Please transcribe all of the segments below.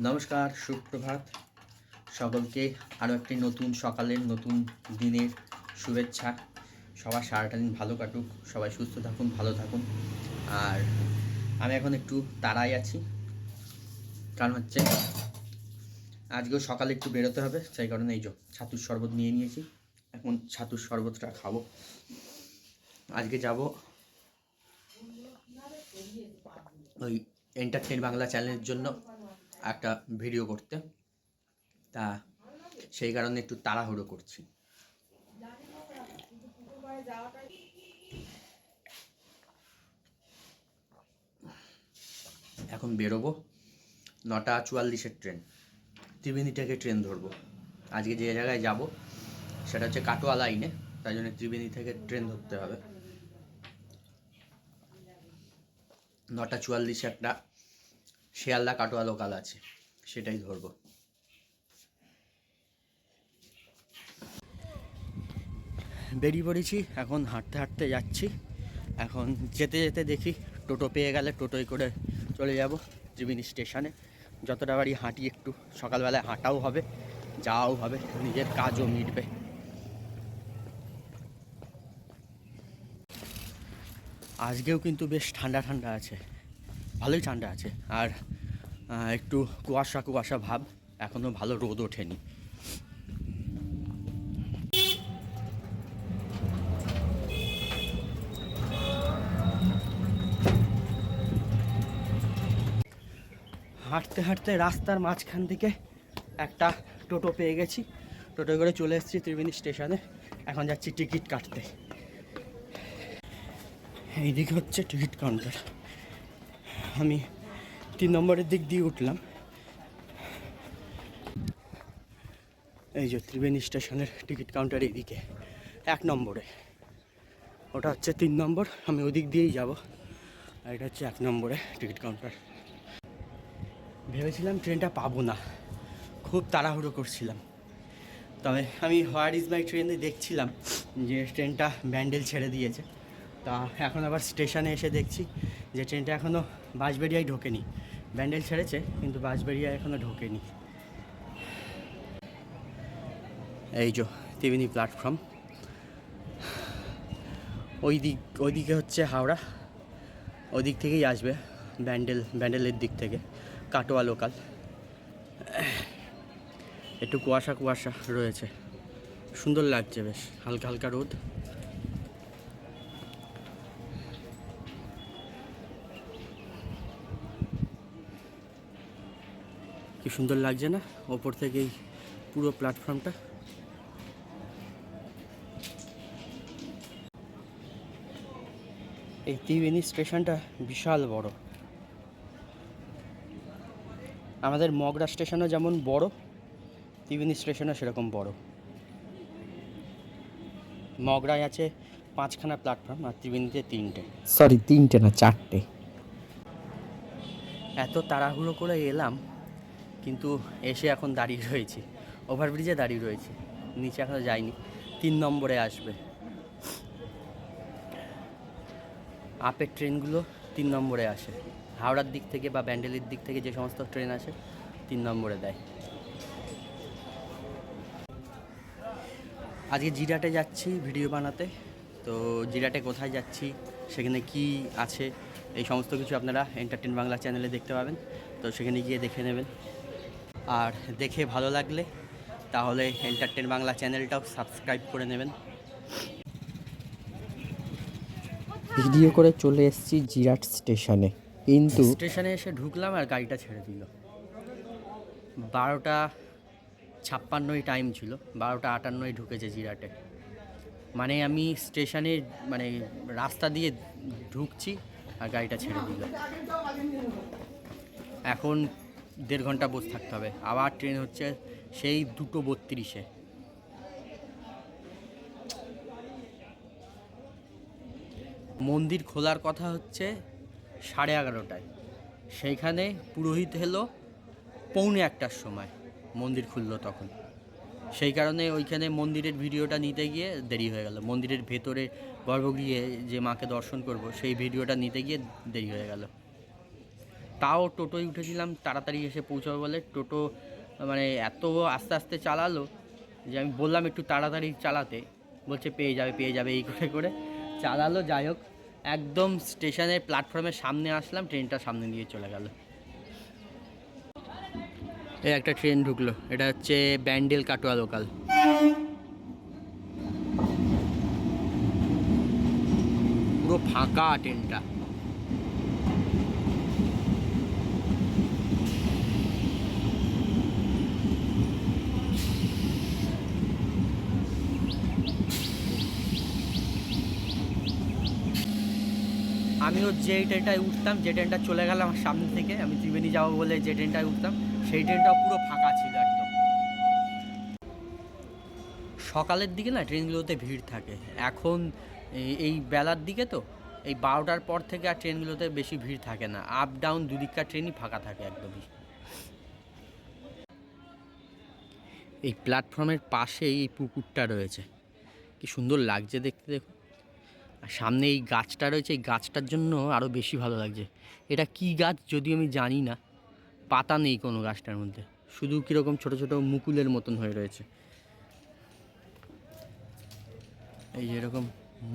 নমস্কার, সুপ্রভাত সকলকে। আরও একটি নতুন সকালের নতুন দিনের শুভেচ্ছা। সবার সারাটা দিন ভালো কাটুক, সবাই সুস্থ থাকুন, ভালো থাকুন। আর আমি এখন একটু তাড়াই আছি, কারণ হচ্ছে আজকেও সকালে একটু বেরোতে হবে, সেই কারণে এই যে ছাতুর শরবত নিয়ে নিয়েছি। এখন ছাতুর শরবতটা খাবো। আজকে যাব ওই এন্টারটেইন বাংলা চ্যানেলের জন্য একটা ভিডিও করতে, তা সেই কারণে একটু তাড়াহুড়ো করছি। এখন বেরোবো, 9:44-এর ট্রেন, ত্রিবেণী থেকে ট্রেন ধরবো। আজকে যে জায়গায় যাব সেটা হচ্ছে কাটোয়া লাইনে, তাই জন্য ত্রিবেণী থেকে ট্রেন ধরতে হবে। 9:44 একটা শিয়ালদা কাটোয়া লোকাল আছে, সেটাই ধরবো। বেরিয়ে পড়েছি, এখন হাঁটতে হাঁটতে যাচ্ছি। এখন যেতে যেতে দেখি টোটো পেয়ে গেলে টোটোয় করে চলে যাব ত্রিবেণী স্টেশনে। যতটা বাড়ি হাঁটি, একটু সকালবেলায় হাঁটাও হবে, যাওয়াও হবে, নিজের কাজও মিটবে। আজকেও কিন্তু বেশ ঠান্ডা ঠান্ডা আছে, ভালোই ঠান্ডা আছে। আর একটু কুয়াশা কুয়াশা ভাব, এখনও ভালো রোদ ওঠেনি। হাঁটতে হাঁটতে রাস্তার মাঝখান থেকে একটা টোটো পেয়ে গেছি, টোটো করে চলে এসেছি ত্রিবেণী স্টেশনে। এখন যাচ্ছি টিকিট কাটতে। এইদিকে হচ্ছে টিকিট কাউন্টার। আমি 3 নম্বরের দিক দিয়ে উঠলাম। এই যে ত্রিবেণী স্টেশনের টিকিট কাউন্টার এইদিকে 1 নম্বরে, ওটা হচ্ছে 3 নম্বর। আমি ওই দিক দিয়েই যাব, আর এটা হচ্ছে 1 নম্বরে টিকিট কাউন্টার। ভেবেছিলাম ট্রেনটা পাবো না, খুব তাড়াহুড়ো করছিলাম। তবে আমি হোয়ার ইজ মাই ট্রেনে দেখছিলাম যে ট্রেনটা ব্যান্ডেল ছেড়ে দিয়েছে। তা এখন আবার স্টেশনে এসে দেখছি যে ট্রেনটা এখনও বাঁশবেড়িয়ায় ঢোকেনি। ব্যান্ডেল ছেড়েছে কিন্তু বাঁশবেড়িয়ায় এখনও ঢোকেনি। এই যে ত্রিবেণী প্ল্যাটফর্ম, ওইদিকে হচ্ছে হাওড়া, ওই দিক থেকেই আসবে ব্যান্ডেলের দিক থেকে কাটোয়া লোকাল। একটু কুয়াশা কুয়াশা রয়েছে, সুন্দর লাগছে, বেশ হালকা হালকা রোদ। কি সুন্দর লাগছে না ওপর থেকেই পুরো প্ল্যাটফর্মটা। এই ত্রিবেণী স্টেশনটা বিশাল বড়। আমাদের মগরা স্টেশনও যেমন বড়, ত্রিবেণী স্টেশনও সেরকম বড়। মগরায় আছে 5খানা প্ল্যাটফর্ম আর ত্রিবেণীতে 3টে, সরি 3টে না 4টে। এত তাড়াহুড়ো করে এলাম, কিন্তু এসে এখন দাঁড়িয়ে রয়েছি, ওভারব্রিজে দাঁড়িয়ে রয়েছি, নিচে এখনও যাইনি। 3 নম্বরে আসবে। আপের ট্রেনগুলো 3 নম্বরে আসে, হাওড়ার দিক থেকে বা ব্যান্ডেলের দিক থেকে যে সমস্ত ট্রেন আসে 3 নম্বরে দেয়। আজকে জিরাটে যাচ্ছি ভিডিও বানাতে। তো জিরাটে কোথায় যাচ্ছি, সেখানে কি আছে, এই সমস্ত কিছু আপনারা এন্টারটেইন বাংলা চ্যানেলে দেখতে পাবেন। তো সেখানে গিয়ে দেখে নেবেন, আর দেখে ভালো লাগলে তাহলে এন্টারটেইন বাংলা চ্যানেলটাও সাবস্ক্রাইব করে নেবেন। ভিডিও করে চলে এসেছি জিরাট স্টেশনে, কিন্তু স্টেশনে এসে ঢুকলাম আর গাড়িটা ছেড়ে দিল। 12:56 টাইম ছিল, 12:58 ঢুকেছে জিরাটে। মানে আমি স্টেশনে মানে রাস্তা দিয়ে ঢুকছি আর গাড়িটা ছেড়ে দিল। এখন 1.5 ঘন্টা বসে থাকতে হবে, আবার ট্রেন হচ্ছে সেই 2:32-এ। মন্দির খোলার কথা হচ্ছে 11:30টায়, সেইখানে পুরোহিত এলো 1:45টার সময়, মন্দির খুললো তখন। সেই কারণে ওইখানে মন্দিরের ভিডিওটা নিতে গিয়ে দেরি হয়ে গেল। মন্দিরের ভেতরে গর্ভগৃহে যে মাকে দর্শন করব সেই ভিডিওটা নিতে গিয়ে দেরি হয়ে গেল। তাও টোটোয় উঠেছিলাম তাড়াতাড়ি এসে পৌঁছাবো বলে। টোটো মানে এত আস্তে আস্তে চালালো যে আমি বললাম একটু তাড়াতাড়ি চালাতে, বলছে পেয়ে যাবে এই করে করে চালালো। যাই হোক, একদম স্টেশনের প্ল্যাটফর্মের সামনে আসলাম, ট্রেনটা সামনে দিয়ে চলে গেল। এই একটা ট্রেন ঢুকলো, এটা হচ্ছে ব্যান্ডেল কাটোয়া লোকাল। পুরো ফাঁকা ট্রেনটা। আমিও যে ট্রেনটায় উঠতাম, যে ট্রেনটা চলে গেল আমার সামনে থেকে, আমি ত্রিবেণী যাবো বলে যে ট্রেনটায় উঠতাম, সেই ট্রেনটাও পুরো ফাঁকা ছিল একদম। সকালের দিকে না ট্রেনগুলোতে ভিড় থাকে, এখন এই বেলার দিকে তো এই 12টার পর থেকে আর ট্রেনগুলোতে বেশি ভিড় থাকে না, আপ ডাউন দুদিককার ট্রেনই ফাঁকা থাকে একদমই। এই প্ল্যাটফর্মের পাশেই এই পুকুরটা রয়েছে, কি সুন্দর লাগছে দেখতে, দেখুন। আর সামনে এই গাছটা রয়েছে, এই গাছটার জন্য আরও বেশি ভালো লাগছে। এটা কি গাছ যদিও আমি জানি না, পাতা নেই কোনো গাছটার মধ্যে, শুধু কীরকম ছোট ছোট মুকুলের মতন হয়ে রয়েছে। এই যেরকম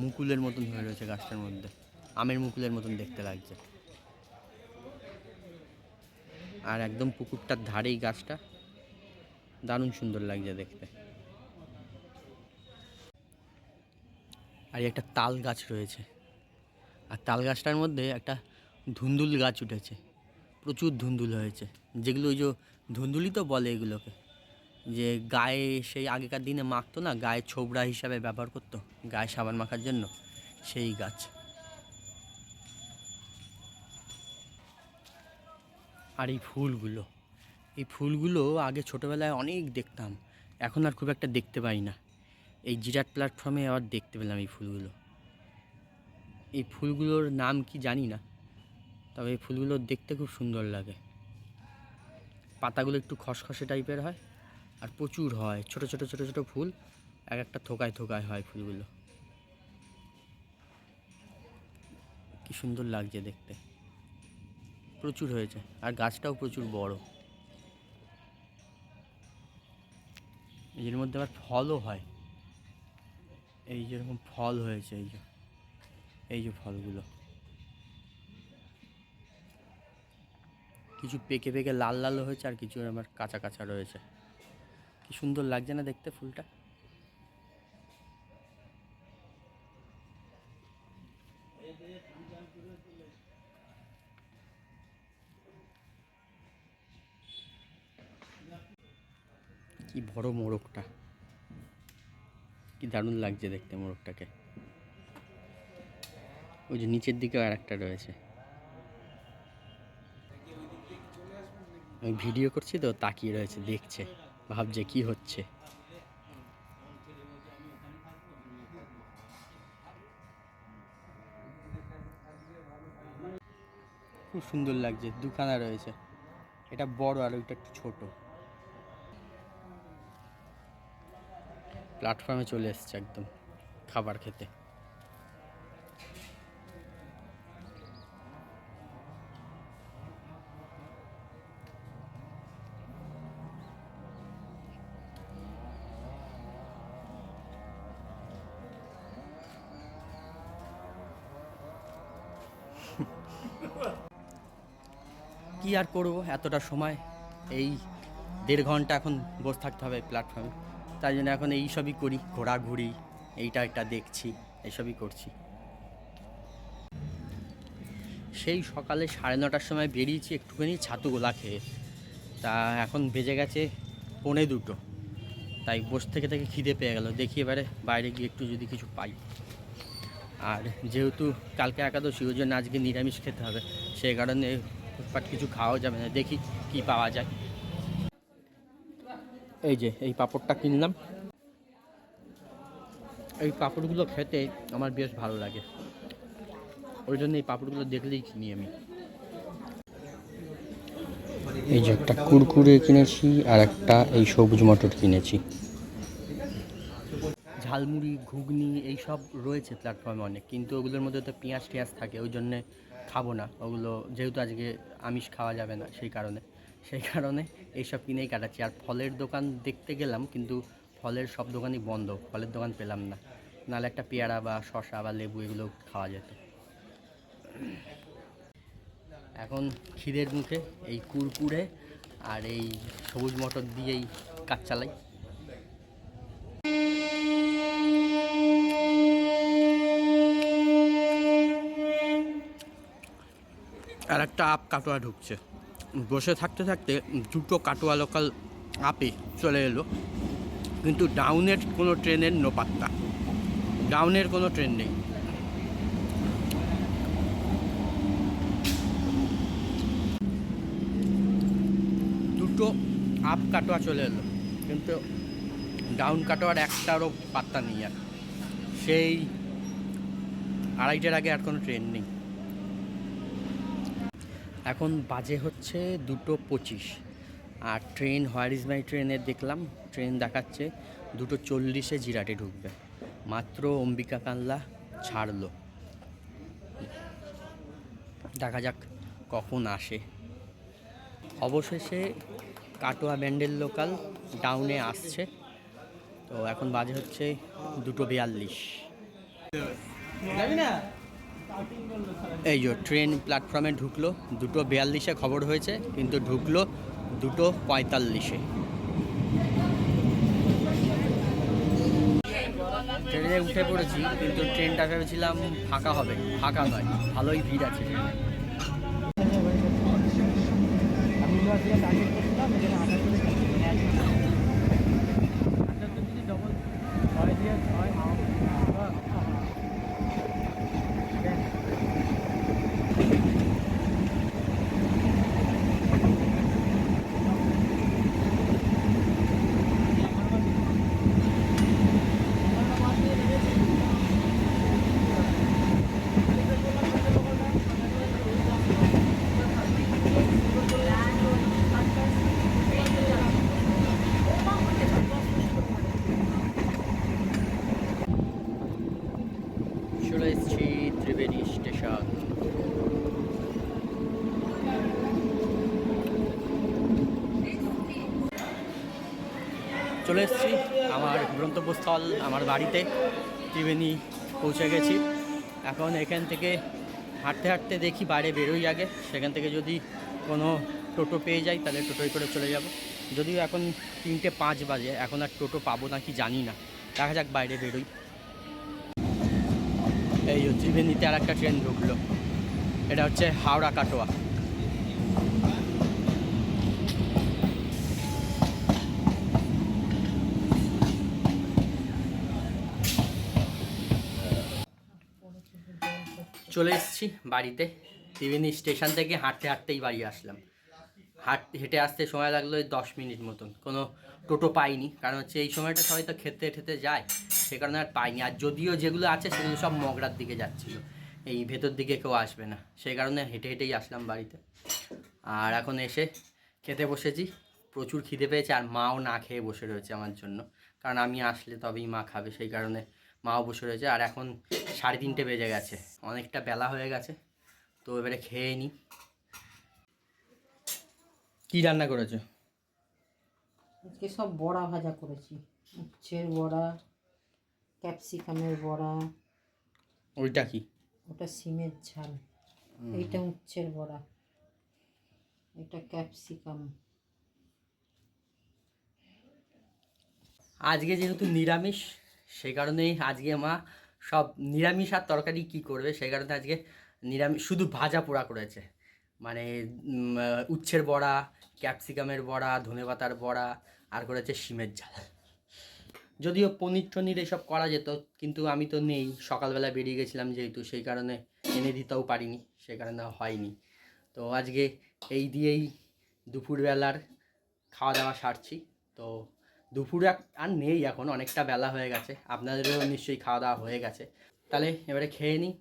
মুকুলের মতন হয়ে রয়েছে গাছটার মধ্যে, আমের মুকুলের মতন দেখতে লাগছে। আর একদম পুকুরটার ধারেই গাছটা, দারুণ সুন্দর লাগছে দেখতে। আর একটা তাল গাছ রয়েছে, আর তাল গাছটার মধ্যে একটা ধুন্দুল গাছ উঠেছে, প্রচুর ধুন্দুল হয়েছে, যেগুলো ওই যে ধুন্দুলি তো বলে এগুলোকে, যে গায়ে সেই আগেকার দিনে মাখতো না, গায়ে ছোবড়া হিসাবে ব্যবহার করতো গায়ে সাবান মাখার জন্য, সেই গাছ। আর এই ফুলগুলো, এই ফুলগুলো আগে ছোটোবেলায় অনেক দেখতাম, এখন আর খুব একটা দেখতে পাই না। এই জিরাট প্ল্যাটফর্মে আবার দেখতে পেলাম এই ফুলগুলো। এই ফুলগুলোর নাম কি জানি না, তবে এই ফুলগুলো দেখতে খুব সুন্দর লাগে। পাতাগুলো একটু খসখসে টাইপের হয়, আর প্রচুর হয়, ছোট ছোট ছোট ছোট ফুল, এক একটা থোকায় থোকায় হয় ফুলগুলো। কি সুন্দর লাগছে দেখতে, প্রচুর হয়েছে, আর গাছটাও প্রচুর বড়। এর মধ্যে আবার ফলও হয়, এই যেরকম ফল হয়েছে, এই যে ফলগুলো কিছু পেকে পেকে লাল লাল হয়েছে, আর কিছু আবার কাঁচা কাঁচা রয়েছে। কি সুন্দর লাগছে না দেখতে ফুলটা। কি বড় মোরগটা, কি দারুণ লাগছে দেখতে মোরগটাকে। ওই যে নিচের দিকেও আর একটা রয়েছে। আমি ভিডিও করছি তো, তাকিয়ে রয়েছে, দেখছে, ভাবছে কি হচ্ছে। খুব সুন্দর লাগছে, দুখানা রয়েছে, এটা বড় আর ওইটা একটু ছোট। প্ল্যাটফর্মে চলে এসছে একদম খাবার খেতে। কি আর করব, এতটা সময়, এই 1.5 ঘন্টা এখন বসে থাকতে হবে প্ল্যাটফর্মে, তাই জন্য এখন এইসবই করি, ঘোরাঘুরি, এইটা একটা দেখছি, এইসবই করছি। সেই সকালে 9:30টার সময় বেরিয়েছি একটুখানি ছাতু গোলা খেয়ে, তা এখন বেজে গেছে 1:45, তাই বসে থেকে থেকে খিদে পেয়ে গেল, দেখি এবারে বাইরে গিয়ে একটু যদি কিছু পাই। আর যেহেতু কালকে একাদশী, ওই জন্য আজকে নিরামিষ খেতে হবে, সেই কারণে ফুটপাট কিছু খাওয়া যাবে না, দেখি কি পাওয়া যায়। এই যে এই পাঁপড়টা কিনলাম, এই পাঁপড়গুলো খেতে আমার বেশ ভালো লাগে, ওই জন্য এই পাঁপড়গুলো দেখলেই কিনি আমি। এই যে একটা কুরকুরে কিনেছি, আর একটা এই সবুজ মটর কিনেছি। ঝালমুড়ি, ঘুগনি এইসব রয়েছে প্ল্যাটফর্মে অনেক, কিন্তু ওগুলোর মধ্যে তো পেঁয়াজ টেঁয়াজ থাকে, ওই জন্যে খাবো না ওগুলো, যেহেতু আজকে আমিষ খাওয়া যাবে না সেই কারণে এইসব কিনেই কাটাচ্ছি। আর ফলের দোকান দেখতে গেলাম, কিন্তু ফলের সব দোকানই বন্ধ, ফলের দোকান পেলাম না, নাহলে একটা পেয়ারা বা শসা বা লেবু এগুলো খাওয়া যেত। এখন খিদের মুখে এই কুরকুরে আর এই সবুজ মটর দিয়েই কাজ চালাই। আর একটা আপ কাটোয়া ঢুকছে, বসে থাকতে থাকতে দুটো কাটোয়া লোকাল আপে চলে এলো, কিন্তু ডাউনের কোনো ট্রেনের নো পাত্তা, ডাউনের কোনো ট্রেন নেই। দুটো আপ কাটোয়া চলে এলো, কিন্তু ডাউন কাটোয়ার একটারও পাত্তা নেই। আর সেই 2:30টার আগে আর কোনো ট্রেন নেই। এখন বাজে হচ্ছে 2:25, আর ট্রেন হোয়ার ইজ মাই ট্রেনের দেখলাম, ট্রেন দেখাচ্ছে 2:40-এ জিরাটে ঢুকবে। মাত্র অম্বিকা কানলা ছাড়লো, দেখা যাক কখন আসে। অবশেষে কাটোয়া ব্যান্ডেল লোকাল ডাউনে আসছে। তো এখন বাজে হচ্ছে 2:42। এই যে ট্রেন প্ল্যাটফর্মে ঢুকলো 2:42-এ খবর হয়েছে, কিন্তু ঢুকলো 2:45-এ। ট্রেনে উঠে পড়েছি, কিন্তু ট্রেনটা ভেবেছিলাম ফাঁকা হবে, ফাঁকা নয়, ভালোই ভিড় আছে ট্রেনে। চলে এসেছি ত্রিবেণী স্টেশন। চলে এসেছি আমার গন্তব্যস্থল, আমার বাড়িতে ত্রিবেণী পৌঁছে গেছি। এখন এখান থেকে হাঁটতে হাঁটতে দেখি বাইরে বেরোই আগে, সেখান থেকে যদি কোনো টোটো পেয়ে যাই তাহলে টোটোয় করে চলে যাব। যদিও এখন 3:05 বাজে, এখন আর টোটো পাবো না কি জানি না, দেখা যাক বাইরে বেরোই। এই ত্রিবেণীতে আর একটা ট্রেন ঢুকলো, এটা হচ্ছে হাওড়া কাটোয়া। চলে এসেছি বাড়িতে, ত্রিবেণী স্টেশন থেকে হাঁটতে হাঁটতেই বাড়ি আসলাম। হেঁটে আসতে সময় লাগলো 10 মিনিট মতন। কোনো টোটো পাইনি, কারণ হচ্ছে এই সময়টা সবাই তো খেতে ঠেতে যায়, সে কারণে আর পাইনি। আর যদিও যেগুলো আছে সেগুলো সব মগরার দিকে যাচ্ছিল, এই ভেতর দিকে কেউ আসবে না, সেই কারণে হেঁটে হেঁটেই আসলাম বাড়িতে। আর এখন এসে খেতে বসেছি, প্রচুর খিদে পেয়েছে, আর মাও না খেয়ে বসে রয়েছে আমার জন্য, কারণ আমি আসলে তবেই মা খাবে, সেই কারণে মাও বসে রয়েছে। আর এখন 3:30 বেজে গেছে, অনেকটা বেলা হয়ে গেছে, তো এবারে খেয়ে নিই। কী রান্না করেছো? আজকে সব বড়া ভাজা করেছি, উচ্ছের বড়া, ক্যাপসিকামের বড়া। ওইটা কি? ওটা সিমের ঝাল, এইটা উচ্ছের বড়া, এটা ক্যাপসিকাম। আজকে যেহেতু নিরামিষ, সেই কারণেই আজকে মা সব নিরামিষ, আর তরকারি কি করবে সেই কারণে আজকে নিরামিষ, শুধু ভাজা পোড়া করেছে। মানে উচ্ছের বড়া, ক্যাপসিকামের বড়া, ধনেপাতার বড়া, আর করেছে শিমের ঝাল। যদিও পনির টনির এসব করা যেত, কিন্তু আমি তো নেই, সকালবেলা বেরিয়ে গেছিলাম যেহেতু, সেই কারণে এনে দিতেও পারিনি, সেই কারণে হয়নি। তো আজকে এই দিয়েই দুপুরবেলার খাওয়া দাওয়া সারছি। তো দুপুরে আর নেই, এখন অনেকটা বেলা হয়ে গেছে, আপনাদেরও নিশ্চয়ই খাওয়া দাওয়া হয়ে গেছে। তাহলে এবারে খেয়ে নিই,